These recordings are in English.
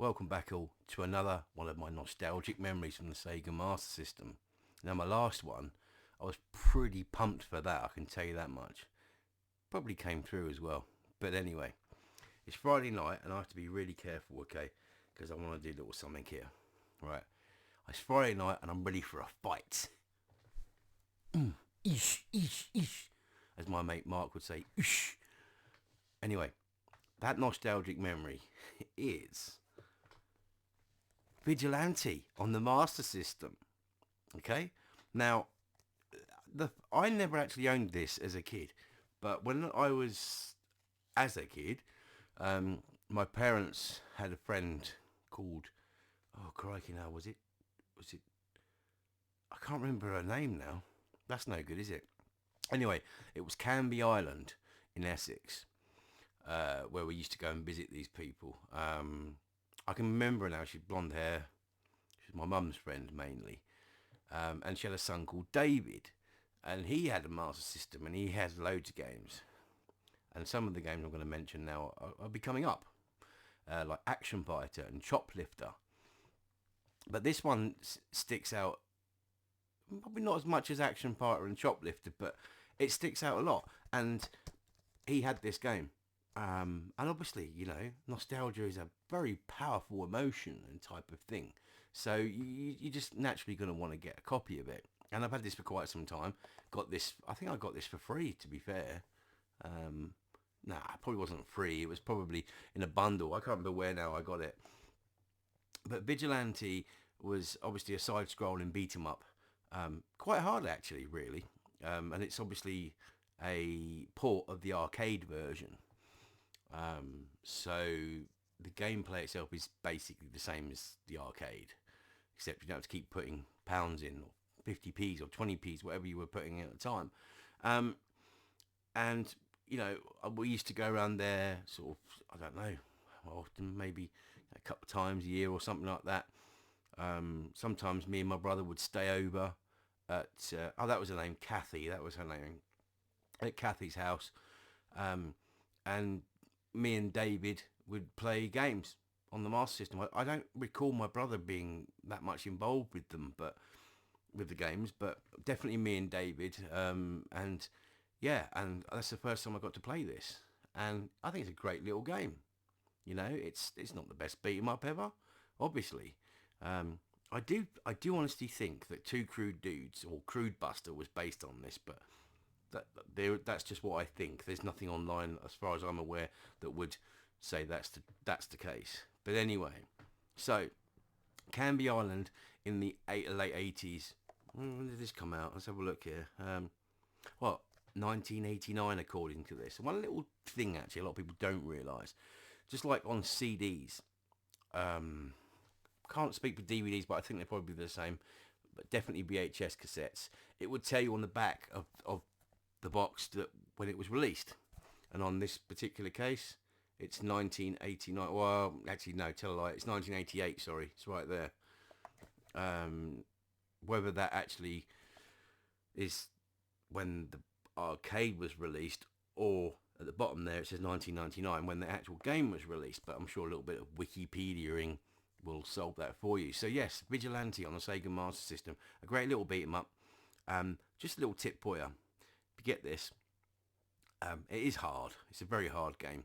welcome back all to another one of my nostalgic memories from the SEGA Master System. Now my last one, I was pretty pumped for that, I can tell you that much. Probably came through as well. But anyway, it's Friday night and I have to be really careful, okay? Because I want to do a little something here. Right, it's Friday night and I'm ready for a fight. Eesh, eesh, eesh. As my mate Mark would say, oosh. Anyway, that nostalgic memory is Vigilante on the Master System. Okay, now I never actually owned this as a kid, but when I was as a kid, my parents had a friend called, oh crikey, now was it I can't remember her name now. That's no good, is it? Anyway, it was Canvey Island in Essex, where we used to go and visit these people. I can remember now, she had blonde hair. She was my mum's friend mainly. And she had a son called David. And he had a Master System and he had loads of games. And some of the games I'm going to mention now are be coming up. Like Action Fighter and Choplifter. But this one sticks out, probably not as much as Action Fighter and Choplifter, but it sticks out a lot. And he had this game. And obviously, you know, nostalgia is a very powerful emotion and type of thing. So you're just naturally going to want to get a copy of it. And I've had this for quite some time. Got this, I think I got this for free, to be fair. Nah, it probably wasn't free. It was probably in a bundle. I can't remember where now I got it. But Vigilante was obviously a side-scrolling beat-em-up. Quite hard, actually, really. And it's obviously a port of the arcade version. So the gameplay itself is basically the same as the arcade, except you don't have to keep putting pounds in, or 50p's or 20p's, whatever you were putting in at the time. And you know, we used to go around there sort of, I don't know, often, maybe a couple of times a year or something like that. Sometimes me and my brother would stay over at oh, that was her name, Kathy, that was her name, at Kathy's house. And me and David would play games on the Master System. I don't recall my brother being that much involved with them, but with the games, but definitely me and David. And yeah, and that's the first time I got to play this, and I think it's a great little game. You know, it's not the best beat 'em up ever, obviously. I do honestly think that Two Crude Dudes or Crude Buster was based on this, but that's just what I think. There's nothing online, as far as I'm aware, that would say that's the case. But anyway, so Canvey Island in the late 80s. When did this come out? Let's have a look here. Well, 1989 according to this. One little thing actually a lot of people don't realise, just like on CDs, can't speak for DVDs, but I think they're probably the same, but definitely VHS cassettes. It would tell you on the back of the box that when it was released, and on this particular case it's 1989. Well, actually no, tell a lie, it's 1988, sorry, it's right there. Whether that actually is when the arcade was released, or at the bottom there it says 1999 when the actual game was released, but I'm sure a little bit of Wikipediaing will solve that for you. So yes, Vigilante on the SEGA Master System, a great little beat 'em up. Just a little tip for you. If you get this, it is hard. It's a very hard game,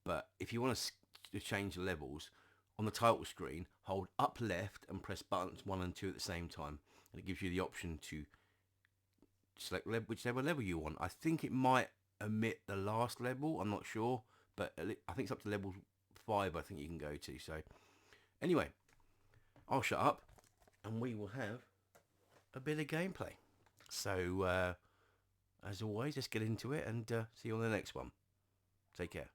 but if you want to change the levels on the title screen, hold up left and press buttons 1 and 2 at the same time, and it gives you the option to select whichever level you want. I think it might omit the last level, I'm not sure, but I think it's up to level 5 I think you can go to. So anyway, I'll shut up and we will have a bit of gameplay. So as always, let's get into it and see you on the next one. Take care.